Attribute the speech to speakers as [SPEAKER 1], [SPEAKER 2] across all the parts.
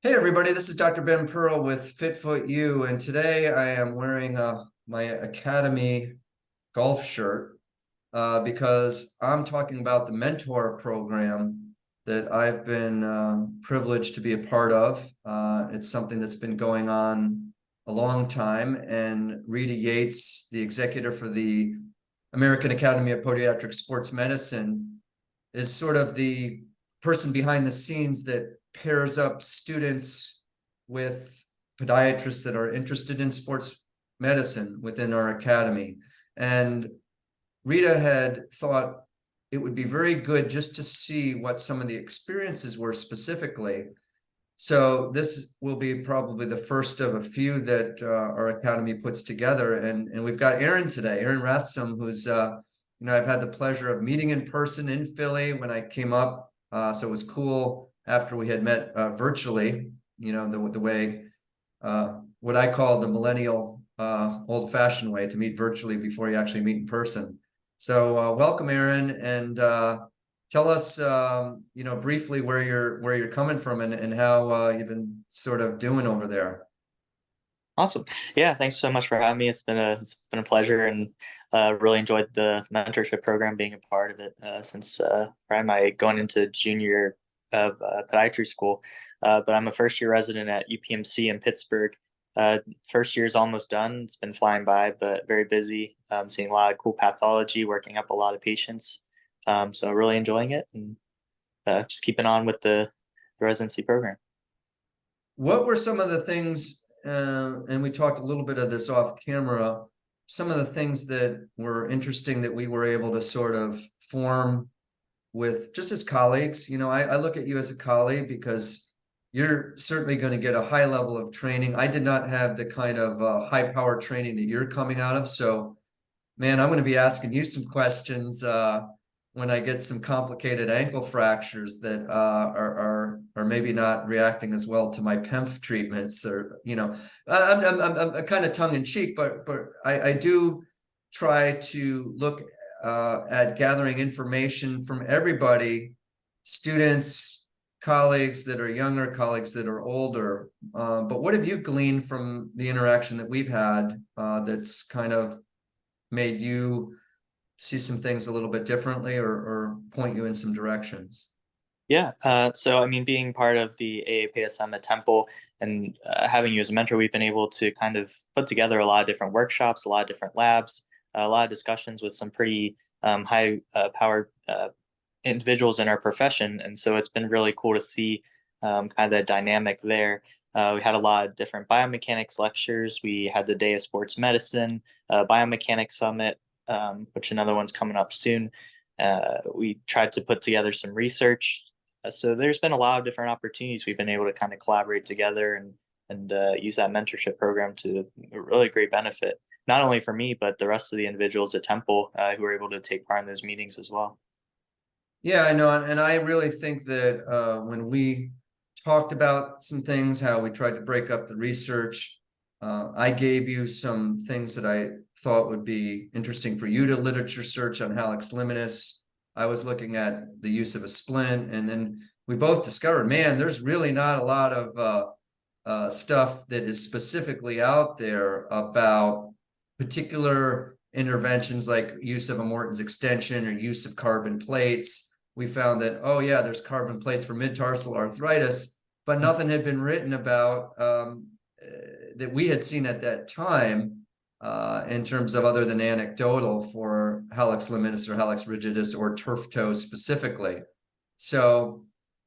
[SPEAKER 1] Hey everybody, this is Dr. Ben Pearl with Fitfoot U, and today I am wearing my Academy golf shirt because I'm talking about the mentor program that I've been privileged to be a part of. It's something that's been going on a long time, and Rita Yates, the executive for the American Academy of Podiatric Sports Medicine, is sort of the person behind the scenes that pairs up students with podiatrists that are interested in sports medicine within our academy. And Rita had thought it would be very good just to see what some of the experiences were specifically. So this will be probably the first of a few that our academy puts together. And we've got Aaron today, Aaron Rathsum, who's I've had the pleasure of meeting in person in Philly when I came up. So it was cool after we had met virtually, the way, what I call the millennial old-fashioned way to meet virtually before you actually meet in person. So welcome, Aaron, and tell us, briefly where you're coming from and how you've been sort of doing over there.
[SPEAKER 2] Awesome. Yeah, thanks so much for having me. It's been a pleasure, and really enjoyed the mentorship program, being a part of it since probably my going into junior year of podiatry school. But I'm a first year resident at UPMC in Pittsburgh. First year is almost done. It's been flying by, but very busy. Seeing a lot of cool pathology, working up a lot of patients. So really enjoying it, and just keeping on with the residency program.
[SPEAKER 1] What were some of the things, and we talked a little bit of this off camera, some of the things that were interesting that we were able to sort of form with just as colleagues? I look at you as a colleague because you're certainly going to get a high level of training. I did not have the kind of high power training that you're coming out of. So, man, I'm going to be asking you some questions when I get some complicated ankle fractures that are maybe not reacting as well to my PEMF treatments, or I'm kind of tongue in cheek, but I do try to look at gathering information from everybody, students, colleagues that are younger, colleagues that are older. But what have you gleaned from the interaction that we've had that's kind of made you see some things a little bit differently, or point you in some directions?
[SPEAKER 2] Yeah. So, I mean, being part of the AAPSM at Temple and having you as a mentor, we've been able to kind of put together a lot of different workshops, a lot of different labs, a lot of discussions with some pretty high powered individuals in our profession. And so it's been really cool to see kind of the dynamic there. We had a lot of different biomechanics lectures. We had the Day of Sports Medicine, Biomechanics Summit, which another one's coming up soon. We tried to put together some research. So there's been a lot of different opportunities we've been able to kind of collaborate together and use that mentorship program to a really great benefit, not only for me, but the rest of the individuals at Temple who were able to take part in those meetings as well.
[SPEAKER 1] Yeah, I know, and I really think that when we talked about some things, how we tried to break up the research, I gave you some things that I thought would be interesting for you to literature search on hallux limitus. I was looking at the use of a splint, and then we both discovered, man, there's really not a lot of stuff that is specifically out there about particular interventions like use of a Morton's extension or use of carbon plates. We found that, oh yeah, there's carbon plates for mid-tarsal arthritis, but nothing had been written about that we had seen at that time in terms of other than anecdotal for hallux limitus or hallux rigidus or turf toe specifically. So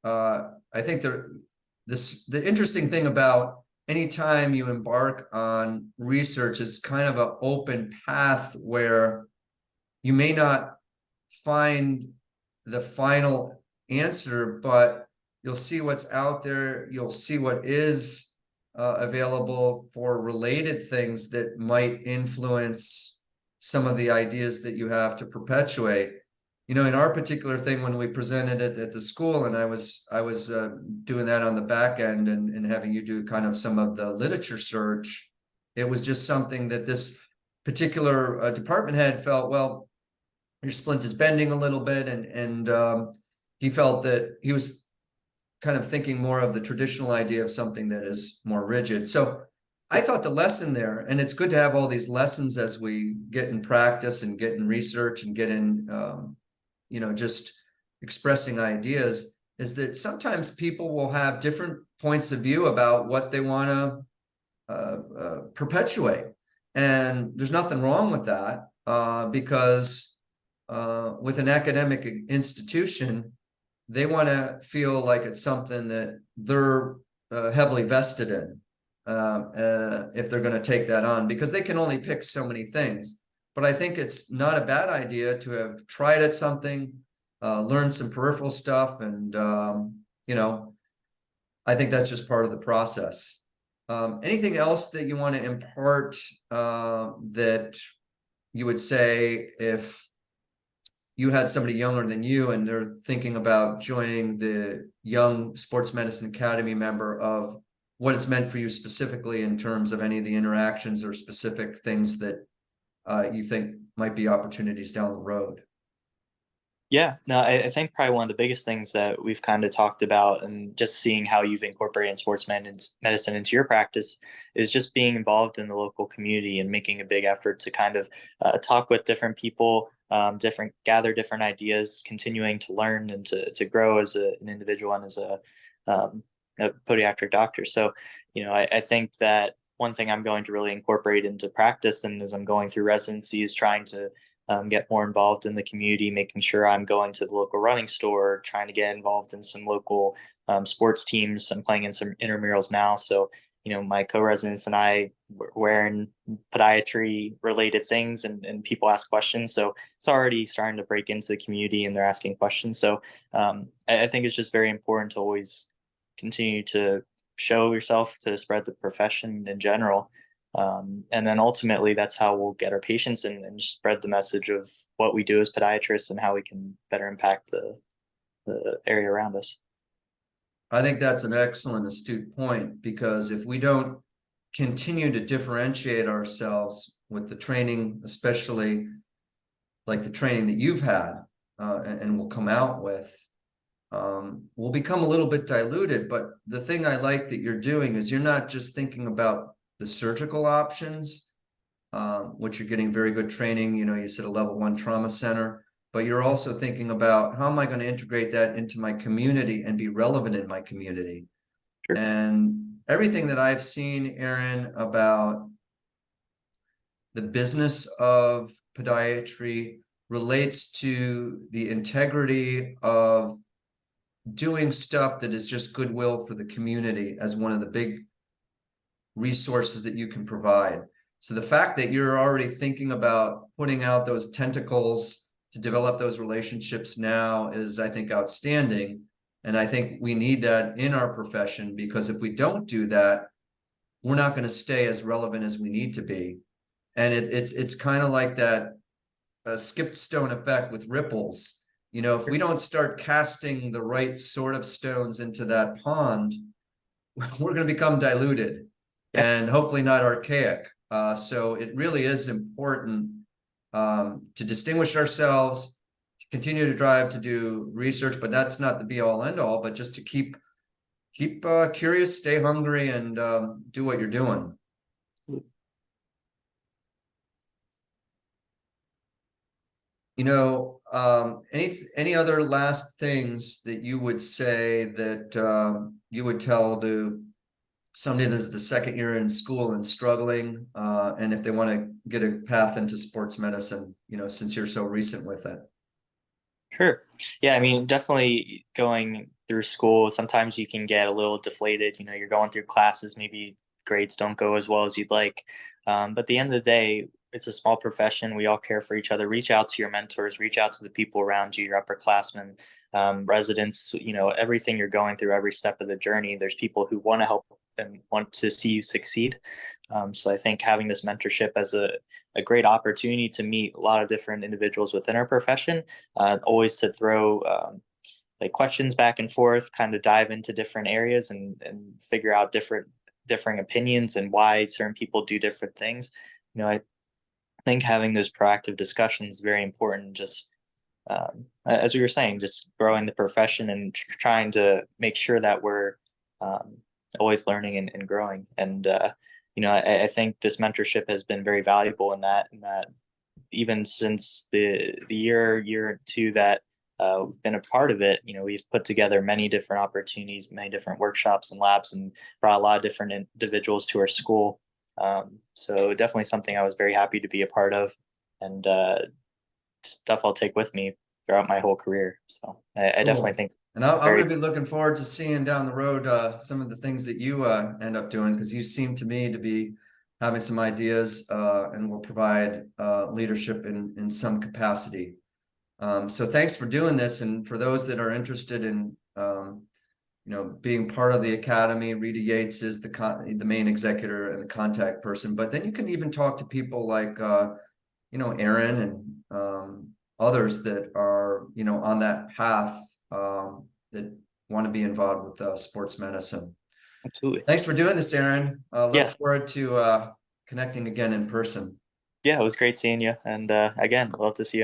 [SPEAKER 1] I think the interesting thing about anytime you embark on research is kind of an open path where you may not find the final answer, but you'll see what's out there. You'll see what is available for related things that might influence some of the ideas that you have to perpetuate. In our particular thing, when we presented it at the school, and I was doing that on the back end and having you do kind of some of the literature search, it was just something that this particular department head felt, well, your splint is bending a little bit, and he felt that he was kind of thinking more of the traditional idea of something that is more rigid. So I thought the lesson there, and it's good to have all these lessons as we get in practice and get in research and get in, just expressing ideas, is that sometimes people will have different points of view about what they want to perpetuate. And there's nothing wrong with that, because with an academic institution, they want to feel like it's something that they're heavily vested in, if they're going to take that on, because they can only pick so many things. But I think it's not a bad idea to have tried at something, learned some peripheral stuff, and I think that's just part of the process. Anything else that you want to impart, that you would say if you had somebody younger than you and they're thinking about joining the Young Sports Medicine Academy member, of what it's meant for you specifically in terms of any of the interactions or specific things that you think might be opportunities down the road?
[SPEAKER 2] Yeah, no, I think probably one of the biggest things that we've kind of talked about, and just seeing how you've incorporated medicine into your practice, is just being involved in the local community and making a big effort to kind of talk with different people, gather different ideas, continuing to learn and to grow as an individual and as a podiatric doctor. So, I think that one thing I'm going to really incorporate into practice, and as I'm going through residency, is trying to get more involved in the community, making sure I'm going to the local running store, trying to get involved in some local sports teams. I'm playing in some intramurals now. So, my co-residents and I were wearing podiatry related things, and people ask questions. So it's already starting to break into the community and they're asking questions. So I think it's just very important to always continue to show yourself, to spread the profession in general. And then ultimately, that's how we'll get our patients and spread the message of what we do as podiatrists and how we can better impact the area around us.
[SPEAKER 1] I think that's an excellent, astute point, because if we don't continue to differentiate ourselves with the training, especially like the training that you've had, and will come out with, will become a little bit diluted. But the thing I like that you're doing is you're not just thinking about the surgical options, which you're getting very good training. You said a level 1 trauma center, but you're also thinking about, how am I going to integrate that into my community and be relevant in my community?
[SPEAKER 2] Sure.
[SPEAKER 1] And everything that I've seen, Aaron, about the business of podiatry relates to the integrity of doing stuff that is just goodwill for the community as one of the big resources that you can provide. So the fact that you're already thinking about putting out those tentacles to develop those relationships now is, I think, outstanding. And I think we need that in our profession, because if we don't do that, we're not going to stay as relevant as we need to be. And it's kind of like that skipped stone effect with ripples. If we don't start casting the right sort of stones into that pond, we're going to become diluted
[SPEAKER 2] Yeah.
[SPEAKER 1] and hopefully not archaic. So it really is important, to distinguish ourselves, to continue to drive to do research, but that's not the be all end all, but just to keep curious, stay hungry, and do what you're doing. Any other last things that you would say that you would tell to somebody that's the second year in school and struggling, and if they want to get a path into sports medicine, since you're so recent with it?
[SPEAKER 2] Sure. Yeah, I mean, definitely going through school, sometimes you can get a little deflated. You're going through classes, maybe grades don't go as well as you'd like. But at the end of the day, it's a small profession. We all care for each other. Reach out to your mentors, reach out to the people around you, your upperclassmen, residents, everything you're going through, every step of the journey. There's people who want to help and want to see you succeed. So I think having this mentorship as a great opportunity to meet a lot of different individuals within our profession, always to throw like questions back and forth, kind of dive into different areas and figure out differing opinions and why certain people do different things. I think having those proactive discussions is very important. Just as we were saying, just growing the profession and trying to make sure that we're um, always learning and growing. And I think this mentorship has been very valuable in that even since the year or two that we've been a part of it, we've put together many different opportunities, many different workshops and labs, and brought a lot of different individuals to our school. So definitely something I was very happy to be a part of, and stuff I'll take with me throughout my whole career. So I definitely
[SPEAKER 1] Cool.
[SPEAKER 2] think
[SPEAKER 1] And I'm
[SPEAKER 2] very
[SPEAKER 1] going to be looking forward to seeing down the road some of the things that you end up doing, because you seem to me to be having some ideas and will provide leadership in some capacity. So thanks for doing this. And for those that are interested in being part of the academy, Rita Yates is the main executor and the contact person. But then you can even talk to people like Aaron and others that are on that path that want to be involved with sports medicine.
[SPEAKER 2] absolutely.
[SPEAKER 1] Thanks for doing this, Aaron. Look
[SPEAKER 2] Yeah.
[SPEAKER 1] forward to connecting again in person.
[SPEAKER 2] Yeah, it was great seeing you. And again, love to see you